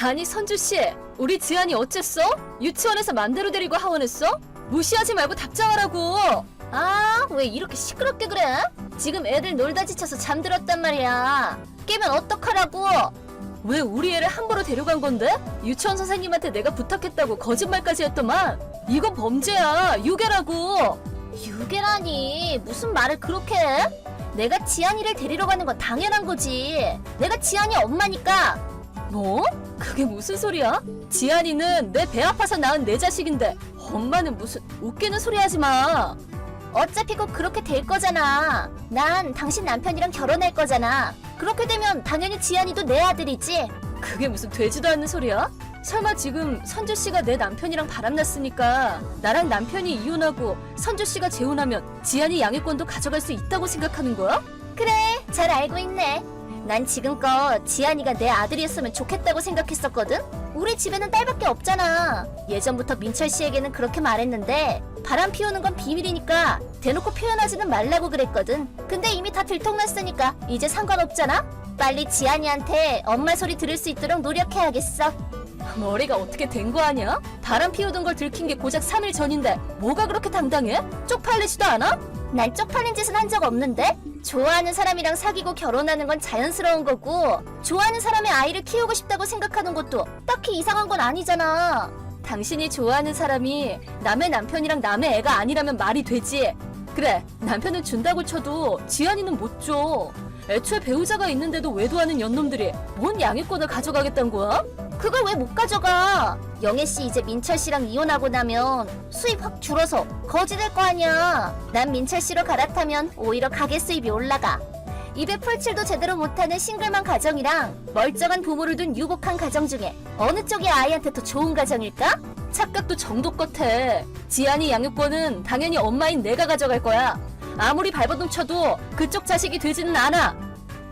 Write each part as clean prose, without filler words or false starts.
아니 선주씨, 우리 지안이 어쨌어? 유치원에서 맘대로 데리고 하원했어? 무시하지 말고 답장하라고. 아, 왜 이렇게 시끄럽게 그래? 지금 애들 놀다 지쳐서 잠들었단 말이야. 깨면 어떡하라고? 왜 우리 애를 함부로 데려간 건데? 유치원 선생님한테 내가 부탁했다고 거짓말까지 했더만. 이건 범죄야. 유괴라고. 유괴라니, 무슨 말을 그렇게 해? 내가 지안이를 데리러 가는 건 당연한 거지. 내가 지안이 엄마니까. 뭐? 그게 무슨 소리야? 지안이는 내 배 아파서 낳은 내 자식인데 엄마는 무슨 웃기는 소리 하지 마. 어차피 꼭 그렇게 될 거잖아. 난 당신 남편이랑 결혼할 거잖아. 그렇게 되면 당연히 지안이도 내 아들이지. 그게 무슨 되지도 않는 소리야? 설마 지금 선주씨가 내 남편이랑 바람났으니까 나랑 남편이 이혼하고 선주씨가 재혼하면 지안이 양육권도 가져갈 수 있다고 생각하는 거야? 그래, 잘 알고 있네. 난 지금껏 지안이가 내 아들이었으면 좋겠다고 생각했었거든? 우리 집에는 딸밖에 없잖아. 예전부터 민철 씨에게는 그렇게 말했는데 바람 피우는 건 비밀이니까 대놓고 표현하지는 말라고 그랬거든. 근데 이미 다 들통났으니까 이제 상관없잖아? 빨리 지안이한테 엄마 소리 들을 수 있도록 노력해야겠어. 머리가 어떻게 된 거 아니야? 바람 피우던 걸 들킨 게 고작 3일 전인데 뭐가 그렇게 당당해? 쪽팔리지도 않아? 난 쪽팔린 짓은 한 적 없는데? 좋아하는 사람이랑 사귀고 결혼하는 건 자연스러운 거고 좋아하는 사람의 아이를 키우고 싶다고 생각하는 것도 딱히 이상한 건 아니잖아. 당신이 좋아하는 사람이 남의 남편이랑 남의 애가 아니라면 말이 되지. 그래, 남편은 준다고 쳐도 지안이는 못 줘. 애초에 배우자가 있는데도 외도하는 연놈들이 뭔 양육권을 가져가겠다는 거야? 그걸 왜 못 가져가? 영애씨 이제 민철씨랑 이혼하고 나면 수입 확 줄어서 거지 될 거 아니야. 난 민철씨로 갈아타면 오히려 가게 수입이 올라가. 입에 풀칠도 제대로 못하는 싱글맘 가정이랑 멀쩡한 부모를 둔 유복한 가정 중에 어느 쪽이 아이한테 더 좋은 가정일까? 착각도 정도 같아. 지안이 양육권은 당연히 엄마인 내가 가져갈 거야. 아무리 발버둥 쳐도 그쪽 자식이 되지는 않아.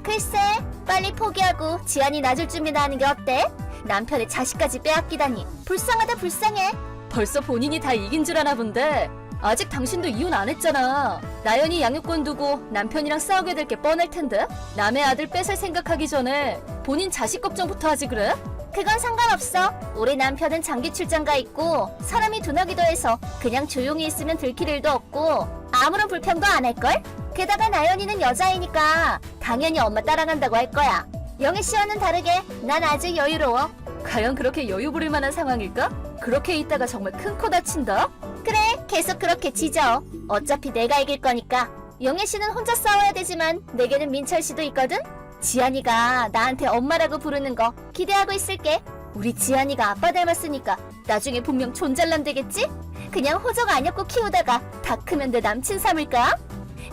글쎄, 빨리 포기하고 지안이 놔줄 준비나 하는 게 어때? 남편의 자식까지 빼앗기다니 불쌍하다 불쌍해. 벌써 본인이 다 이긴 줄 아나 본데 아직 당신도 이혼 안 했잖아. 나연이 양육권 두고 남편이랑 싸우게 될 게 뻔할 텐데 남의 아들 뺏을 생각하기 전에 본인 자식 걱정부터 하지 그래? 그건 상관없어. 우리 남편은 장기 출장 가 있고 사람이 둔하기도 해서 그냥 조용히 있으면 들킬 일도 없고 아무런 불평도 안 할걸? 게다가 나연이는 여자이니까 당연히 엄마 따라간다고 할 거야. 영애 씨와는 다르게 난 아직 여유로워. 과연 그렇게 여유 부릴 만한 상황일까? 그렇게 있다가 정말 큰 코 다친다? 그래, 계속 그렇게 짖어. 어차피 내가 이길 거니까. 영애 씨는 혼자 싸워야 되지만 내게는 민철 씨도 있거든? 지안이가 나한테 엄마라고 부르는 거 기대하고 있을게. 우리 지안이가 아빠 닮았으니까 나중에 분명 존잘남 되겠지? 그냥 호적 아니었고 키우다가 다 크면 내 남친 삼을까?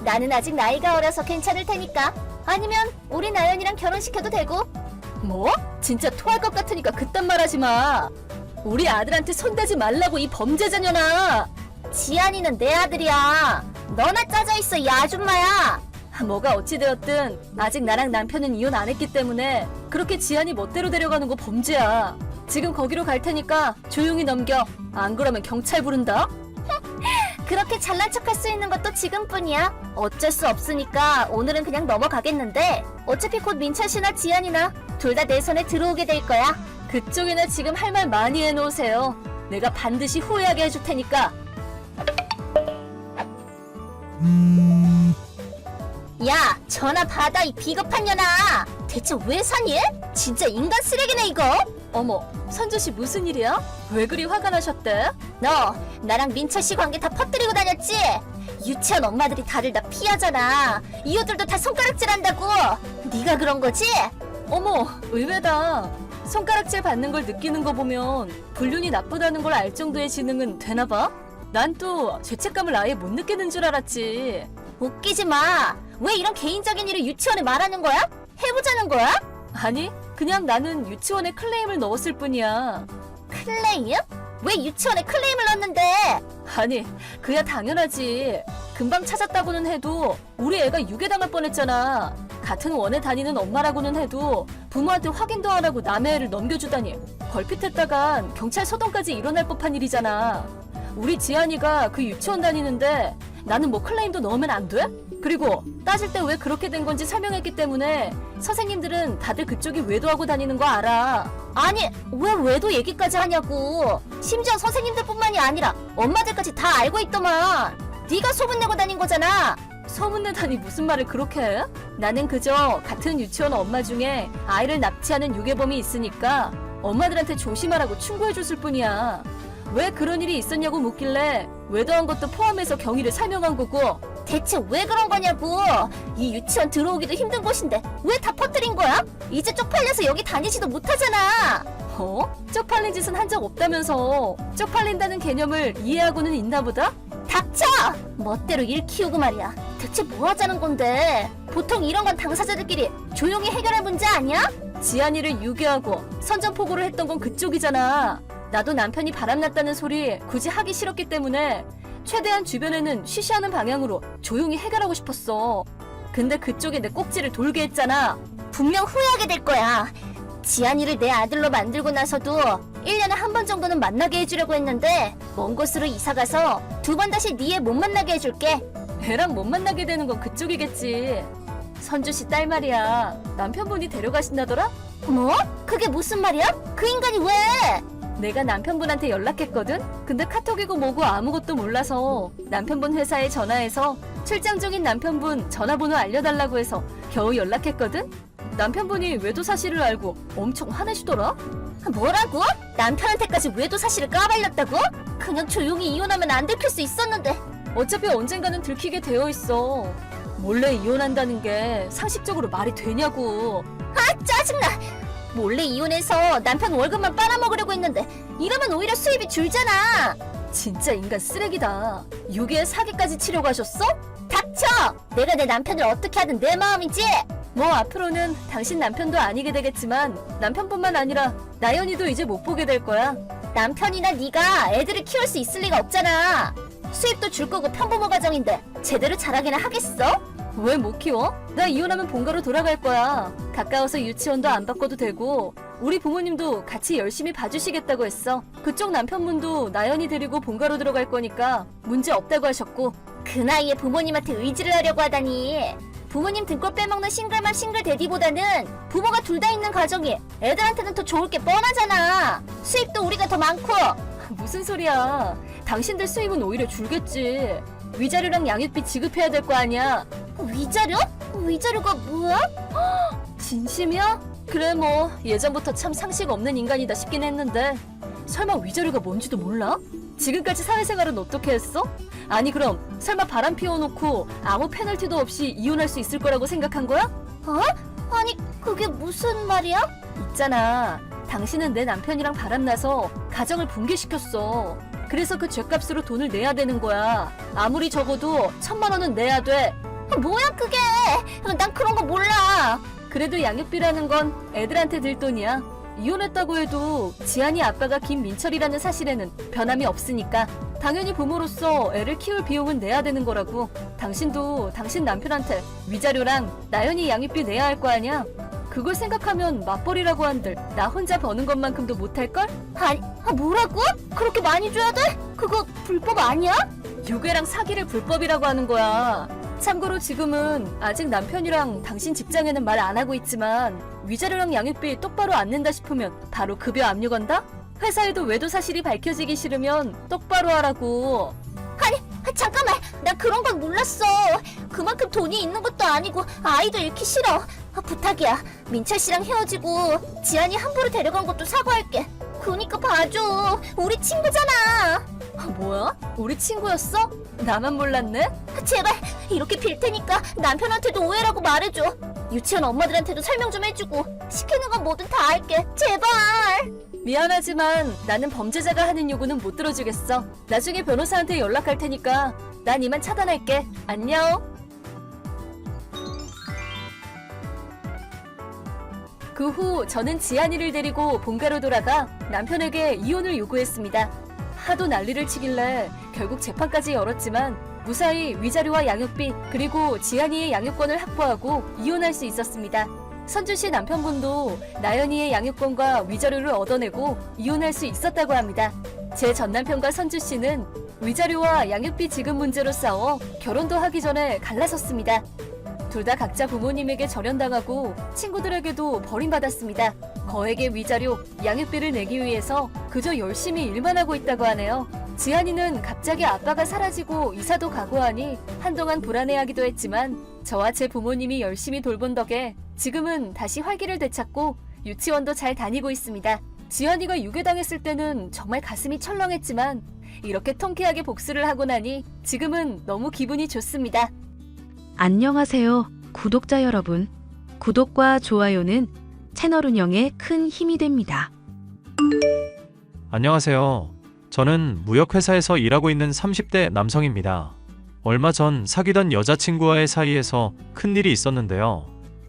나는 아직 나이가 어려서 괜찮을 테니까. 아니면 우리 나연이랑 결혼시켜도 되고. 뭐? 진짜 토할 것 같으니까 그딴 말 하지 마. 우리 아들한테 손대지 말라고 이 범죄자녀나. 지안이는 내 아들이야. 너나 짜져있어 이 아줌마야. 뭐가 어찌되었든 아직 나랑 남편은 이혼 안 했기 때문에 그렇게 지안이 멋대로 데려가는 거 범죄야. 지금 거기로 갈 테니까 조용히 넘겨. 안 그러면 경찰 부른다. 그렇게 잘난 척할 수 있는 것도 지금뿐이야. 어쩔 수 없으니까 오늘은 그냥 넘어가겠는데 어차피 곧 민철 씨나 지안이나 둘 다 내 손에 들어오게 될 거야. 그쪽이나 지금 할 말 많이 해놓으세요. 내가 반드시 후회하게 해줄 테니까. 야, 전화 받아 이 비겁한 년아. 대체 왜 사니? 진짜 인간 쓰레기네 이거. 어머, 선주씨 무슨 일이야? 왜 그리 화가 나셨대? 너 나랑 민철 씨 관계 다 퍼뜨리고 다녔지? 유치원 엄마들이 다들 나 피하잖아. 이웃들도 다 손가락질한다고. 네가 그런 거지? 어머, 의외다. 손가락질 받는 걸 느끼는 거 보면 불륜이 나쁘다는 걸 알 정도의 지능은 되나 봐? 난 또 죄책감을 아예 못 느끼는 줄 알았지. 웃기지 마. 왜 이런 개인적인 일을 유치원에 말하는 거야? 해보자는 거야? 아니, 그냥 나는 유치원에 클레임을 넣었을 뿐이야. 클레임? 왜 유치원에 클레임을 넣었는데? 아니, 그야 당연하지. 금방 찾았다고는 해도 우리 애가 유괴당할 뻔했잖아. 같은 원에 다니는 엄마라고는 해도 부모한테 확인도 안 하고 남의 애를 넘겨주다니. 걸핏했다간 경찰 소동까지 일어날 법한 일이잖아. 우리 지안이가 그 유치원 다니는데 나는 뭐 클레임도 넣으면 안 돼? 그리고 따질 때 왜 그렇게 된 건지 설명했기 때문에 선생님들은 다들 그쪽이 외도하고 다니는 거 알아. 아니, 왜 외도 얘기까지 하냐고. 심지어 선생님들뿐만이 아니라 엄마들까지 다 알고 있더만. 네가 소문내고 다닌 거잖아. 소문내다니 무슨 말을 그렇게 해? 나는 그저 같은 유치원 엄마 중에 아이를 납치하는 유괴범이 있으니까 엄마들한테 조심하라고 충고해줬을 뿐이야. 왜 그런 일이 있었냐고 묻길래 외도한 것도 포함해서 경위를 설명한 거고. 대체 왜 그런 거냐고. 이 유치원 들어오기도 힘든 곳인데 왜 다 퍼뜨린 거야? 이제 쪽팔려서 여기 다니지도 못하잖아. 쪽팔린 짓은 한 적 없다면서. 쪽팔린다는 개념을 이해하고는 있나 보다? 닥쳐! 멋대로 일 키우고 말이야. 대체 뭐 하자는 건데? 보통 이런 건 당사자들끼리 조용히 해결할 문제 아니야? 지안이를 유괴하고 선전포고를 했던 건 그쪽이잖아. 나도 남편이 바람났다는 소리 굳이 하기 싫었기 때문에 최대한 주변에는 쉬쉬하는 방향으로 조용히 해결하고 싶었어. 근데 그쪽에 내 꼭지를 돌게 했잖아. 분명 후회하게 될 거야. 지안이를 내 아들로 만들고 나서도 1년에 한 번 정도는 만나게 해주려고 했는데 먼 곳으로 이사가서 2번 다시 네 애 못 만나게 해줄게. 애랑 못 만나게 되는 건 그쪽이겠지. 선주씨 딸 말이야. 남편분이 데려가신다더라? 뭐? 그게 무슨 말이야? 그 인간이 왜? 내가 남편분한테 연락했거든? 근데 카톡이고 뭐고 아무것도 몰라서 남편분 회사에 전화해서 출장 중인 남편분 전화번호 알려달라고 해서 겨우 연락했거든? 남편분이 외도 사실을 알고 엄청 화내시더라? 뭐라고? 남편한테까지 외도 사실을 까발렸다고? 그냥 조용히 이혼하면 안 들킬 수 있었는데. 어차피 언젠가는 들키게 되어 있어. 몰래 이혼한다는 게 상식적으로 말이 되냐고. 짜증나. 몰래 이혼해서 남편 월급만 빨아먹으려고 했는데 이러면 오히려 수입이 줄잖아. 진짜 인간 쓰레기다. 유괴 사기까지 치려고 하셨어? 닥쳐! 내가 내 남편을 어떻게 하든 내 마음이지. 뭐 앞으로는 당신 남편도 아니게 되겠지만 남편뿐만 아니라 나연이도 이제 못 보게 될 거야. 남편이나 네가 애들을 키울 수 있을 리가 없잖아. 수입도 줄 거고 편부모 가정인데 제대로 자라기나 하겠어? 왜 못 키워? 나 이혼하면 본가로 돌아갈 거야. 가까워서 유치원도 안 바꿔도 되고 우리 부모님도 같이 열심히 봐주시겠다고 했어. 그쪽 남편분도 나연이 데리고 본가로 들어갈 거니까 문제 없다고 하셨고. 그 나이에 부모님한테 의지를 하려고 하다니. 부모님 등골 빼먹는 싱글맘 싱글대디보다는 부모가 둘 다 있는 가정이 애들한테는 더 좋을 게 뻔하잖아. 수입도 우리가 더 많고. 무슨 소리야. 당신들 수입은 오히려 줄겠지. 위자료랑 양육비 지급해야 될 거 아니야. 위자료? 위자료가 뭐야? 진심이야? 그래 뭐 예전부터 참 상식 없는 인간이다 싶긴 했는데 설마 위자료가 뭔지도 몰라? 지금까지 사회생활은 어떻게 했어? 아니 그럼 설마 바람 피워놓고 아무 페널티도 없이 이혼할 수 있을 거라고 생각한 거야? 아니 그게 무슨 말이야? 있잖아. 당신은 내 남편이랑 바람나서 가정을 붕괴시켰어. 그래서 그 죗값으로 돈을 내야 되는 거야. 아무리 적어도 1,000만 원은 내야 돼. 뭐야 그게? 난 그런 거 몰라. 그래도 양육비라는 건 애들한테 들 돈이야. 이혼했다고 해도 지안이 아빠가 김민철이라는 사실에는 변함이 없으니까 당연히 부모로서 애를 키울 비용은 내야 되는 거라고. 당신도 당신 남편한테 위자료랑 나연이 양육비 내야 할 거 아니야. 그걸 생각하면 맞벌이라고 한들 나 혼자 버는 것만큼도 못할걸? 아니 뭐라고? 그렇게 많이 줘야 돼? 그거 불법 아니야? 유괴랑 사기를 불법이라고 하는 거야. 참고로 지금은 아직 남편이랑 당신 직장에는 말 안 하고 있지만 위자료랑 양육비 똑바로 안 낸다 싶으면 바로 급여 압류건다? 회사에도 외도 사실이 밝혀지기 싫으면 똑바로 하라고. 아니 잠깐만, 나 그런 건 몰랐어. 그만큼 돈이 있는 것도 아니고 아이도 잃기 싫어. 부탁이야, 민철 씨랑 헤어지고 지안이 함부로 데려간 것도 사과할게. 그니까 봐줘, 우리 친구잖아. 뭐야? 우리 친구였어? 나만 몰랐네? 제발 이렇게 빌 테니까 남편한테도 오해라고 말해줘. 유치원 엄마들한테도 설명 좀 해주고 시키는 건 뭐든 다 할게. 제발. 미안하지만 나는 범죄자가 하는 요구는 못 들어주겠어. 나중에 변호사한테 연락할 테니까 난 이만 차단할게. 안녕. 그 후 저는 지안이를 데리고 본가로 돌아가 남편에게 이혼을 요구했습니다. 하도 난리를 치길래 결국 재판까지 열었지만 무사히 위자료와 양육비 그리고 지안이의 양육권을 확보하고 이혼할 수 있었습니다. 선주 씨 남편분도 나연이의 양육권과 위자료를 얻어내고 이혼할 수 있었다고 합니다. 제 전남편과 선주 씨는 위자료와 양육비 지급 문제로 싸워 결혼도 하기 전에 갈라섰습니다. 둘 다 각자 부모님에게 절연당하고 친구들에게도 버림받았습니다. 거액의 위자료, 양육비를 내기 위해서 그저 열심히 일만 하고 있다고 하네요. 지한이는 갑자기 아빠가 사라지고 이사도 가고 하니 한동안 불안해하기도 했지만 저와 제 부모님이 열심히 돌본 덕에 지금은 다시 활기를 되찾고 유치원도 잘 다니고 있습니다. 지한이가 유괴당했을 때는 정말 가슴이 철렁했지만 이렇게 통쾌하게 복수를 하고 나니 지금은 너무 기분이 좋습니다. 안녕하세요, 구독자 여러분. 구독과 좋아요는 채널 운영에 큰 힘이 됩니다. 안녕하세요. 저는 무역회사에서 일하고 있는 30대 남성입니다. 얼마 전 사귀던 여자친구와의 사이에서 큰일이 있었는데요.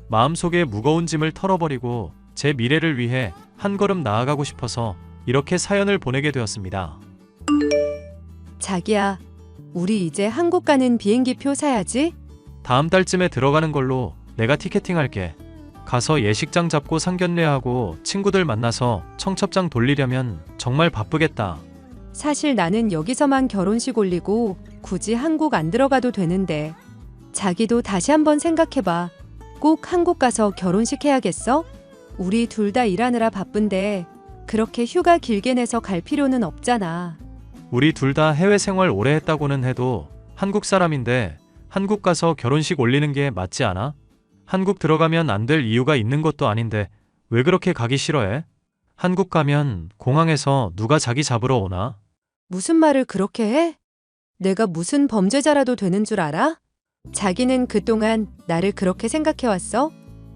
마음속에 무거운 짐을 털어버리고 제 미래를 위해 한 걸음 나아가고 싶어서 이렇게 사연을 보내게 되었습니다. 자기야, 우리 이제 한국 가는 비행기표 사야지. 다음 달쯤에 들어가는 걸로 내가 티켓팅할게. 가서 예식장 잡고 상견례하고 친구들 만나서 청첩장 돌리려면 정말 바쁘겠다. 사실 나는 여기서만 결혼식 올리고 굳이 한국 안 들어가도 되는데 자기도 다시 한번 생각해봐. 꼭 한국 가서 결혼식 해야겠어? 우리 둘 다 일하느라 바쁜데 그렇게 휴가 길게 내서 갈 필요는 없잖아. 우리 둘 다 해외 생활 오래 했다고는 해도 한국 사람인데 한국 가서 결혼식 올리는 게 맞지 않아? 한국 들어가면 안 될 이유가 있는 것도 아닌데 왜 그렇게 가기 싫어해? 한국 가면 공항에서 누가 자기 잡으러 오나? 무슨 말을 그렇게 해? 내가 무슨 범죄자라도 되는 줄 알아? 자기는 그동안 나를 그렇게 생각해왔어?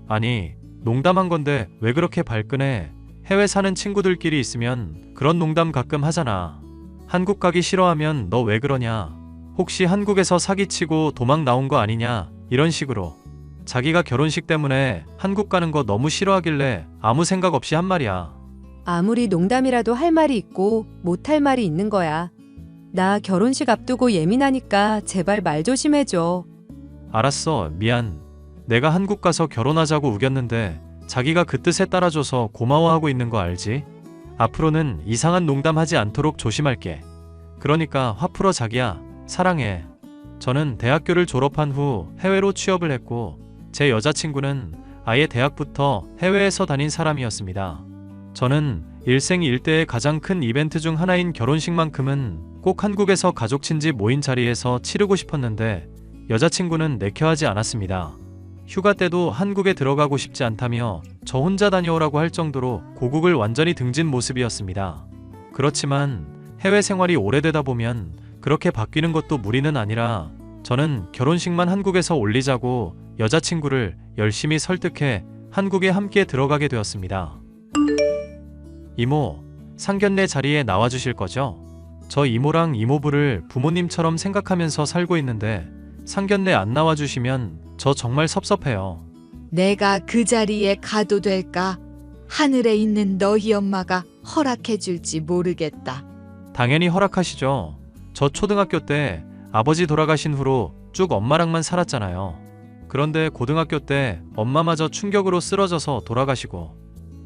아니, 농담한 건데 왜 그렇게 발끈해? 해외 사는 친구들끼리 있으면 그런 농담 가끔 하잖아. 한국 가기 싫어하면 너 왜 그러냐? 혹시 한국에서 사기치고 도망 나온 거 아니냐? 이런 식으로. 자기가 결혼식 때문에 한국 가는 거 너무 싫어하길래 아무 생각 없이 한 말이야. 아무리 농담이라도 할 말이 있고 못할 말이 있는 거야. 나 결혼식 앞두고 예민하니까 제발 말 조심해줘. 알았어, 미안. 내가 한국 가서 결혼하자고 우겼는데 자기가 그 뜻에 따라줘서 고마워하고 있는 거 알지? 앞으로는 이상한 농담 하지 않도록 조심할게. 그러니까 화 풀어 자기야. 사랑해. 저는 대학교를 졸업한 후 해외로 취업을 했고 제 여자친구는 아예 대학부터 해외에서 다닌 사람이었습니다. 저는 일생일대의 가장 큰 이벤트 중 하나인 결혼식만큼은 꼭 한국에서 가족 친지 모인 자리에서 치르고 싶었는데 여자친구는 내켜하지 않았습니다. 휴가 때도 한국에 들어가고 싶지 않다며 저 혼자 다녀오라고 할 정도로 고국을 완전히 등진 모습이었습니다. 그렇지만 해외 생활이 오래되다 보면 그렇게 바뀌는 것도 무리는 아니라 저는 결혼식만 한국에서 올리자고 여자친구를 열심히 설득해 한국에 함께 들어가게 되었습니다. 이모, 상견례 자리에 나와주실 거죠? 저 이모랑 이모부를 부모님처럼 생각하면서 살고 있는데 상견례 안 나와주시면 저 정말 섭섭해요. 내가 그 자리에 가도 될까? 하늘에 있는 너희 엄마가 허락해 줄지 모르겠다. 당연히 허락하시죠. 저 초등학교 때 아버지 돌아가신 후로 쭉 엄마랑만 살았잖아요. 그런데 고등학교 때 엄마마저 충격으로 쓰러져서 돌아가시고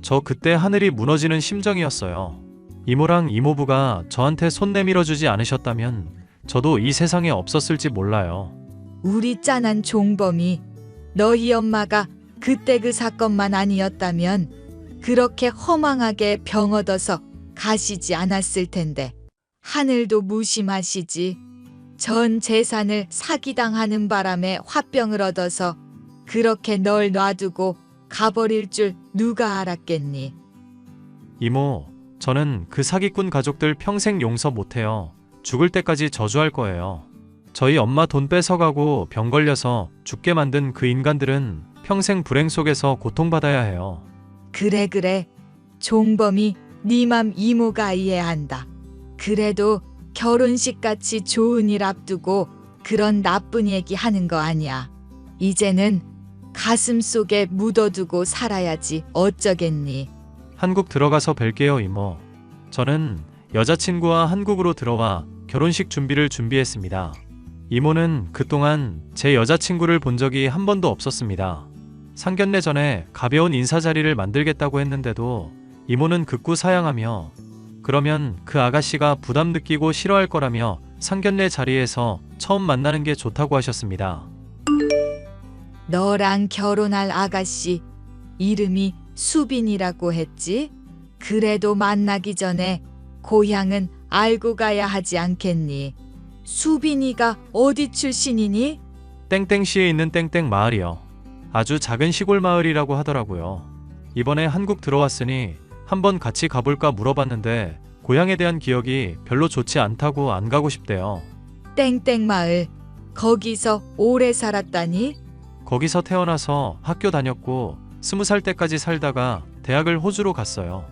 저 그때 하늘이 무너지는 심정이었어요. 이모랑 이모부가 저한테 손 내밀어 주지 않으셨다면 저도 이 세상에 없었을지 몰라요. 우리 짠한 종범이 너희 엄마가 그때 그 사건만 아니었다면 그렇게 허망하게 병 얻어서 가시지 않았을 텐데 하늘도 무심하시지. 전 재산을 사기당하는 바람에 화병을 얻어서 그렇게 널 놔두고 가버릴 줄 누가 알았겠니? 이모, 저는 그 사기꾼 가족들 평생 용서 못해요. 죽을 때까지 저주할 거예요. 저희 엄마 돈 뺏어가고 병 걸려서 죽게 만든 그 인간들은 평생 불행 속에서 고통받아야 해요. 그래. 종범이 네 맘 이모가 이해한다. 그래도 결혼식같이 좋은 일 앞두고 그런 나쁜 얘기 하는 거 아니야. 이제는 가슴 속에 묻어두고 살아야지 어쩌겠니. 한국 들어가서 뵐게요, 이모. 저는 여자친구와 한국으로 들어와 결혼식 준비를 준비했습니다. 이모는 그동안 제 여자친구를 본 적이 한 번도 없었습니다. 상견례 전에 가벼운 인사자리를 만들겠다고 했는데도 이모는 극구 사양하며 그러면 그 아가씨가 부담 느끼고 싫어할 거라며 상견례 자리에서 처음 만나는 게 좋다고 하셨습니다. 너랑 결혼할 아가씨 이름이 수빈이라고 했지? 그래도 만나기 전에 고향은 알고 가야 하지 않겠니? 수빈이가 어디 출신이니? 땡땡시에 있는 땡땡 마을이요. 아주 작은 시골 마을이라고 하더라고요. 이번에 한국 들어왔으니 한번 같이 가볼까 물어봤는데 고향에 대한 기억이 별로 좋지 않다고 안 가고 싶대요. 땡땡 마을. 거기서 오래 살았다니? 거기서 태어나서 학교 다녔고 20살 때까지 살다가 대학을 호주로 갔어요.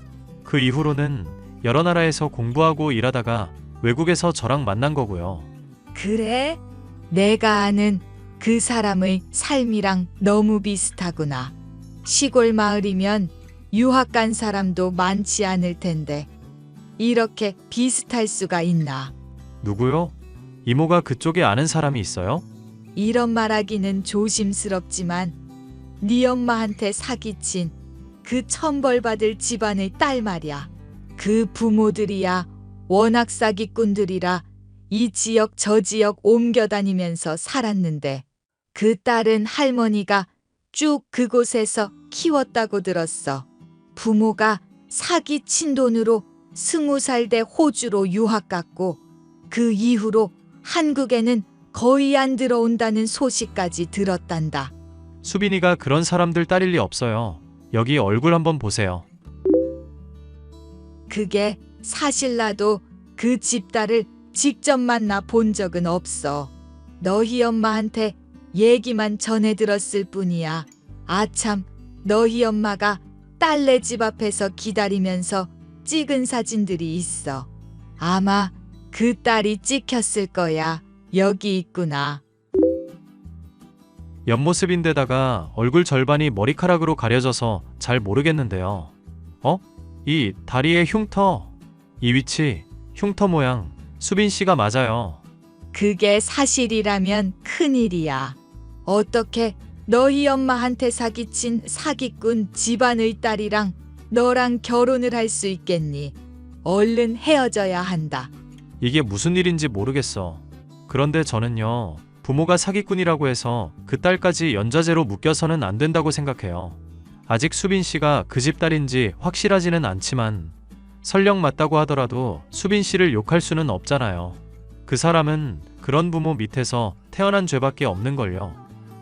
그 이후로는 여러 나라에서 공부하고 일하다가 외국에서 저랑 만난 거고요. 그래? 내가 아는 그 사람의 삶이랑 너무 비슷하구나. 시골 마을이면 유학 간 사람도 많지 않을 텐데 이렇게 비슷할 수가 있나? 누구요? 이모가 그쪽에 아는 사람이 있어요? 이런 말하기는 조심스럽지만 네 엄마한테 사기친 그 천벌받을 집안의 딸 말이야. 그 부모들이야 워낙 사기꾼들이라 이 지역 저 지역 옮겨다니면서 살았는데 그 딸은 할머니가 쭉 그곳에서 키웠다고 들었어. 부모가 사기친 돈으로 20살 돼 호주로 유학 갔고 그 이후로 한국에는 거의 안 들어온다는 소식까지 들었단다. 수빈이가 그런 사람들 딸일 리 없어요. 여기 얼굴 한번 보세요. 그게 사실 나도 그 집딸을 직접 만나 본 적은 없어. 너희 엄마한테 얘기만 전해 들었을 뿐이야. 아참, 너희 엄마가 딸네 집 앞에서 기다리면서 찍은 사진들이 있어. 아마 그 딸이 찍혔을 거야. 여기 있구나. 옆모습인데다가 얼굴 절반이 머리카락으로 가려져서 잘 모르겠는데요. 이 다리의 흉터, 이 위치, 흉터 모양, 수빈 씨가 맞아요. 그게 사실이라면 큰일이야. 어떻게 너희 엄마한테 사기친 사기꾼 집안의 딸이랑 너랑 결혼을 할 수 있겠니? 얼른 헤어져야 한다. 이게 무슨 일인지 모르겠어. 그런데 저는요, 부모가 사기꾼이라고 해서 그 딸까지 연좌제로 묶여서는 안 된다고 생각해요. 아직 수빈 씨가 그 집 딸인지 확실하지는 않지만 설령 맞다고 하더라도 수빈 씨를 욕할 수는 없잖아요. 그 사람은 그런 부모 밑에서 태어난 죄밖에 없는걸요.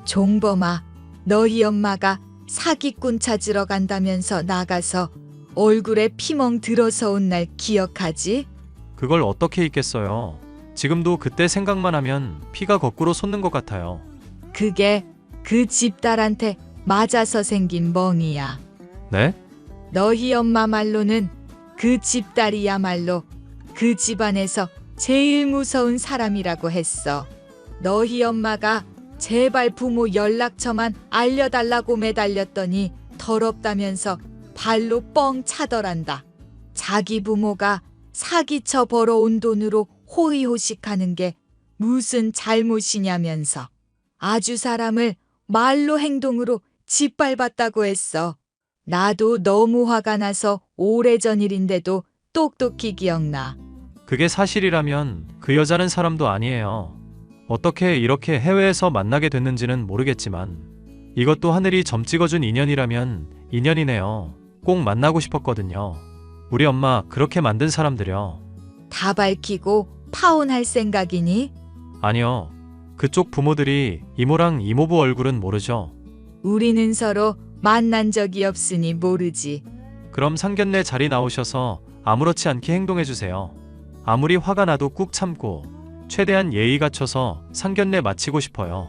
종범아, 너희 엄마가 사기꾼 찾으러 간다면서 나가서 얼굴에 피멍 들어서 온 날 기억하지? 그걸 어떻게 잊겠어요. 지금도 그때 생각만 하면 피가 거꾸로 솟는 것 같아요. 그게 그 집딸한테 맞아서 생긴 멍이야. 네? 너희 엄마 말로는 그 집딸이야말로 그 집안에서 제일 무서운 사람이라고 했어. 너희 엄마가 제발 부모 연락처만 알려달라고 매달렸더니 더럽다면서 발로 뻥 차더란다. 자기 부모가 사기쳐 벌어온 돈으로 호의호식하는 게 무슨 잘못이냐면서 아주 사람을 말로 행동으로 짓밟았다고 했어. 나도 너무 화가 나서 오래전 일인데도 똑똑히 기억나. 그게 사실이라면 그 여자는 사람도 아니에요. 어떻게 이렇게 해외에서 만나게 됐는지는 모르겠지만 이것도 하늘이 점 찍어준 인연이라면 인연이네요. 꼭 만나고 싶었거든요. 우리 엄마 그렇게 만든 사람들요. 다 밝히고 파혼할 생각이니? 아니요. 그쪽 부모들이 이모랑 이모부 얼굴은 모르죠. 우리는 서로 만난 적이 없으니 모르지. 그럼 상견례 자리 나오셔서 아무렇지 않게 행동해주세요. 아무리 화가 나도 꾹 참고 최대한 예의 갖춰서 상견례 마치고 싶어요.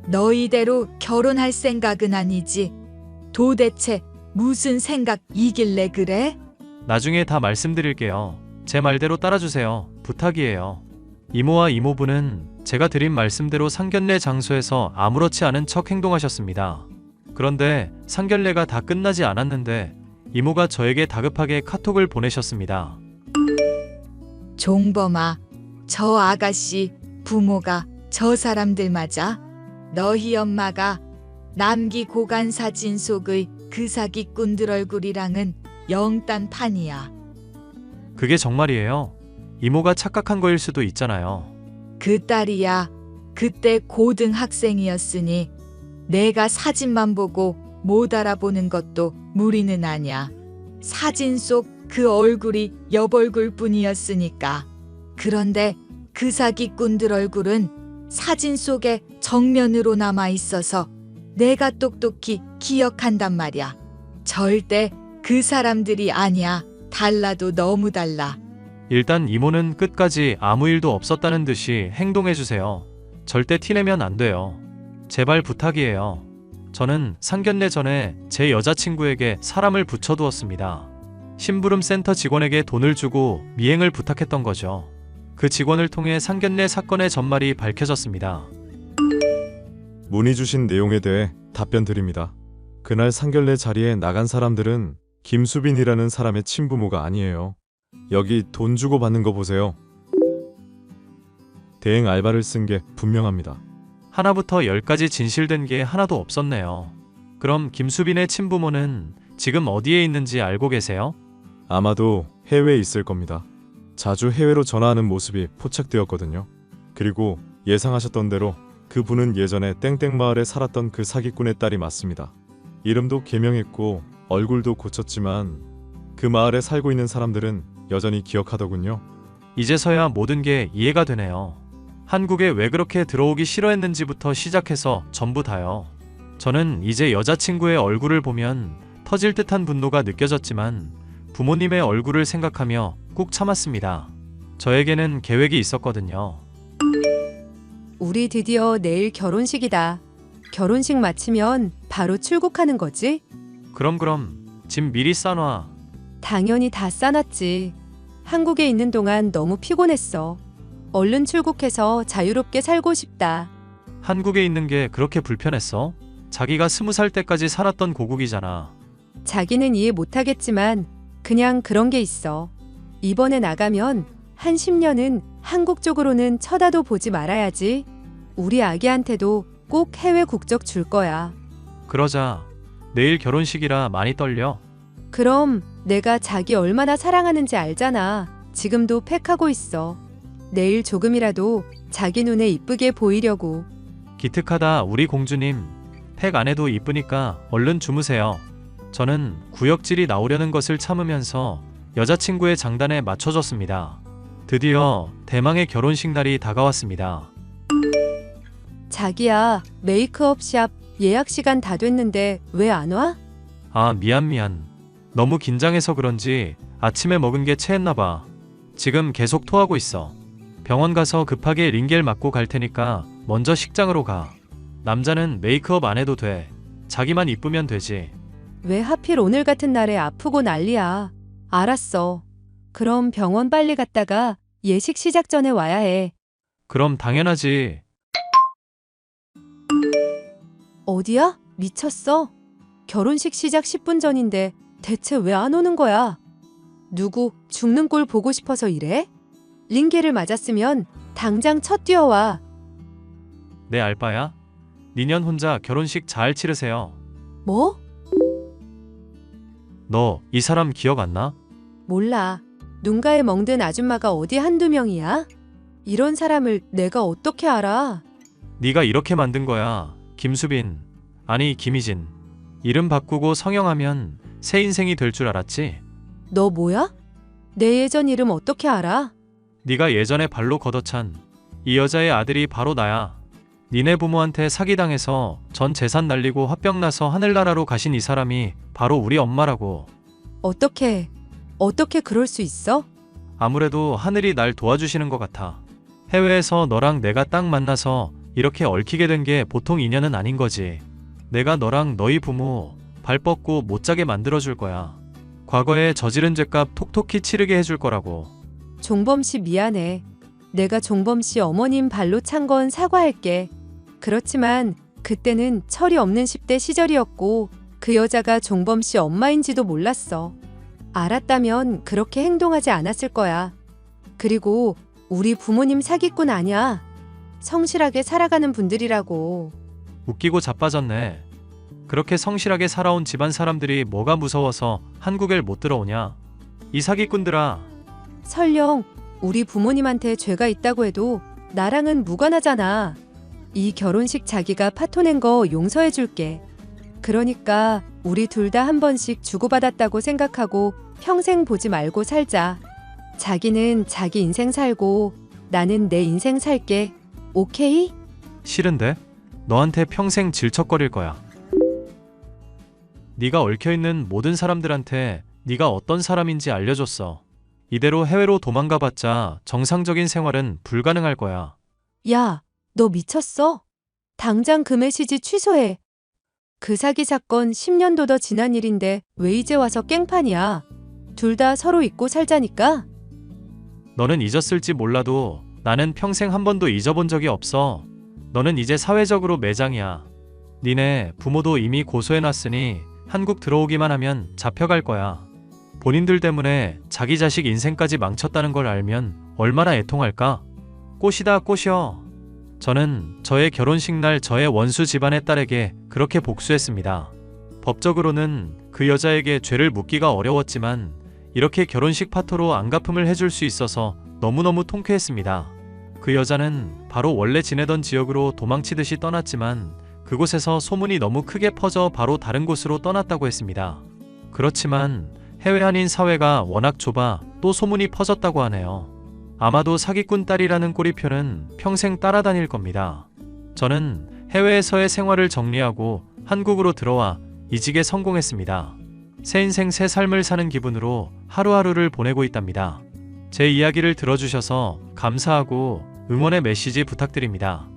너희대로 결혼할 생각은 아니지. 도대체 무슨 생각이길래 그래? 나중에 다 말씀드릴게요. 제 말대로 따라주세요. 부탁이에요. 이모와 이모부는 제가 드린 말씀대로 상견례 장소에서 아무렇지 않은 척 행동하셨습니다. 그런데 상견례가 다 끝나지 않았는데 이모가 저에게 다급하게 카톡을 보내셨습니다. 종범아, 저 아가씨 부모가 저 사람들 맞아? 너희 엄마가 남기 고간 사진 속의 그 사기꾼들 얼굴이랑은 영딴판이야. 그게 정말이에요. 이모가 착각한 거일 수도 있잖아요. 그 딸이야. 그때 고등학생이었으니 내가 사진만 보고 못 알아보는 것도 무리는 아냐. 사진 속 그 얼굴이 옆얼굴 뿐이었으니까. 그런데 그 사기꾼들 얼굴은 사진 속에 정면으로 남아 있어서 내가 똑똑히 기억한단 말이야. 절대 그 사람들이 아니야. 달라도 너무 달라. 일단 이모는 끝까지 아무 일도 없었다는 듯이 행동해주세요. 절대 티내면 안 돼요. 제발 부탁이에요. 저는 상견례 전에 제 여자친구에게 사람을 붙여두었습니다. 심부름 센터 직원에게 돈을 주고 미행을 부탁했던 거죠. 그 직원을 통해 상견례 사건의 전말이 밝혀졌습니다. 문의 주신 내용에 대해 답변 드립니다. 그날 상견례 자리에 나간 사람들은 김수빈이라는 사람의 친부모가 아니에요. 여기 돈 주고 받는 거 보세요. 대행 알바를 쓴 게 분명합니다. 하나부터 10까지 진실된 게 하나도 없었네요. 그럼 김수빈의 친부모는 지금 어디에 있는지 알고 계세요? 아마도 해외에 있을 겁니다. 자주 해외로 전화하는 모습이 포착되었거든요. 그리고 예상하셨던 대로 그분은 예전에 땡땡 마을에 살았던 그 사기꾼의 딸이 맞습니다. 이름도 개명했고 얼굴도 고쳤지만 그 마을에 살고 있는 사람들은 여전히 기억하더군요. 이제서야 모든 게 이해가 되네요. 한국에 왜 그렇게 들어오기 싫어했는지부터 시작해서 전부 다요. 저는 이제 여자친구의 얼굴을 보면 터질 듯한 분노가 느껴졌지만 부모님의 얼굴을 생각하며 꾹 참았습니다. 저에게는 계획이 있었거든요. 우리 드디어 내일 결혼식이다. 결혼식 마치면 바로 출국하는 거지? 그럼 짐 미리 싸놔. 당연히 다 싸놨지. 한국에 있는 동안 너무 피곤했어. 얼른 출국해서 자유롭게 살고 싶다. 한국에 있는 게 그렇게 불편했어? 자기가 20살 때까지 살았던 고국이잖아. 자기는 이해 못하겠지만 그냥 그런 게 있어. 이번에 나가면 한 10년은 한국 쪽으로는 쳐다도 보지 말아야지. 우리 아기한테도 꼭 해외 국적 줄 거야. 그러자. 내일 결혼식이라 많이 떨려. 그럼 내가 자기 얼마나 사랑하는지 알잖아. 지금도 팩하고 있어. 내일 조금이라도 자기 눈에 이쁘게 보이려고. 기특하다 우리 공주님. 팩 안 해도 이쁘니까 얼른 주무세요. 저는 구역질이 나오려는 것을 참으면서 여자친구의 장단에 맞춰줬습니다. 드디어 대망의 결혼식 날이 다가왔습니다. 자기야, 메이크업 샵 예약 시간 다 됐는데 왜 안 와? 아 미안. 너무 긴장해서 그런지 아침에 먹은 게 체했나봐. 지금 계속 토하고 있어. 병원 가서 급하게 링겔 맞고 갈 테니까 먼저 식장으로 가. 남자는 메이크업 안 해도 돼. 자기만 이쁘면 되지. 왜 하필 오늘 같은 날에 아프고 난리야. 알았어. 그럼 병원 빨리 갔다가 예식 시작 전에 와야 해. 그럼 당연하지. 어디야? 미쳤어? 결혼식 시작 10분 전인데 대체 왜 안 오는 거야? 누구 죽는 꼴 보고 싶어서 이래? 링겔을 맞았으면 당장 첫 뛰어와. 내 알바야? 니년 혼자 결혼식 잘 치르세요. 뭐? 너 이 사람 기억 안 나? 몰라. 눈가에 멍든 아줌마가 어디 한두 명이야? 이런 사람을 내가 어떻게 알아? 네가 이렇게 만든 거야. 김수빈. 아니 김희진. 이름 바꾸고 성형하면 새 인생이 될 줄 알았지? 너 뭐야? 내 예전 이름 어떻게 알아? 네가 예전에 발로 걷어찬 이 여자의 아들이 바로 나야. 니네 부모한테 사기당해서 전 재산 날리고 화병 나서 하늘나라로 가신 이 사람이 바로 우리 엄마라고. 어떻게 그럴 수 있어? 아무래도 하늘이 날 도와주시는 것 같아. 해외에서 너랑 내가 딱 만나서 이렇게 얽히게 된 게 보통 인연은 아닌 거지. 내가 너랑 너희 부모 발 뻗고 못 자게 만들어줄 거야. 과거에 저지른 죄값 톡톡히 치르게 해줄 거라고. 종범 씨 미안해. 내가 종범 씨 어머님 발로 찬 건 사과할게. 그렇지만 그때는 철이 없는 10대 시절이었고 그 여자가 종범 씨 엄마인지도 몰랐어. 알았다면 그렇게 행동하지 않았을 거야. 그리고 우리 부모님 사기꾼 아니야. 성실하게 살아가는 분들이라고. 웃기고 자빠졌네. 그렇게 성실하게 살아온 집안 사람들이 뭐가 무서워서 한국에 못 들어오냐. 이 사기꾼들아. 설령 우리 부모님한테 죄가 있다고 해도 나랑은 무관하잖아. 이 결혼식 자기가 파토낸 거 용서해 줄게. 그러니까 우리 둘 다 한 번씩 주고받았다고 생각하고 평생 보지 말고 살자. 자기는 자기 인생 살고 나는 내 인생 살게. 오케이? 싫은데? 너한테 평생 질척거릴 거야. 네가 얽혀있는 모든 사람들한테 네가 어떤 사람인지 알려줬어. 이대로 해외로 도망가봤자 정상적인 생활은 불가능할 거야. 야, 너 미쳤어? 당장 그 메시지 취소해. 그 사기 사건 10년도 더 지난 일인데 왜 이제 와서 깽판이야? 둘 다 서로 잊고 살자니까? 너는 잊었을지 몰라도 나는 평생 한 번도 잊어본 적이 없어. 너는 이제 사회적으로 매장이야. 니네 부모도 이미 고소해놨으니 한국 들어오기만 하면 잡혀갈 거야. 본인들 때문에 자기 자식 인생까지 망쳤다는 걸 알면 얼마나 애통할까? 꽃이다 꽃이여. 저는 저의 결혼식 날 저의 원수 집안의 딸에게 그렇게 복수했습니다. 법적으로는 그 여자에게 죄를 묻기가 어려웠지만 이렇게 결혼식 파토로 안갚음을 해줄 수 있어서 너무너무 통쾌했습니다. 그 여자는 바로 원래 지내던 지역으로 도망치듯이 떠났지만 그곳에서 소문이 너무 크게 퍼져 바로 다른 곳으로 떠났다고 했습니다. 그렇지만 해외 한인 사회가 워낙 좁아 또 소문이 퍼졌다고 하네요. 아마도 사기꾼 딸이라는 꼬리표는 평생 따라다닐 겁니다. 저는 해외에서의 생활을 정리하고 한국으로 들어와 이직에 성공했습니다. 새 인생 새 삶을 사는 기분으로 하루하루를 보내고 있답니다. 제 이야기를 들어주셔서 감사하고 응원의 메시지 부탁드립니다.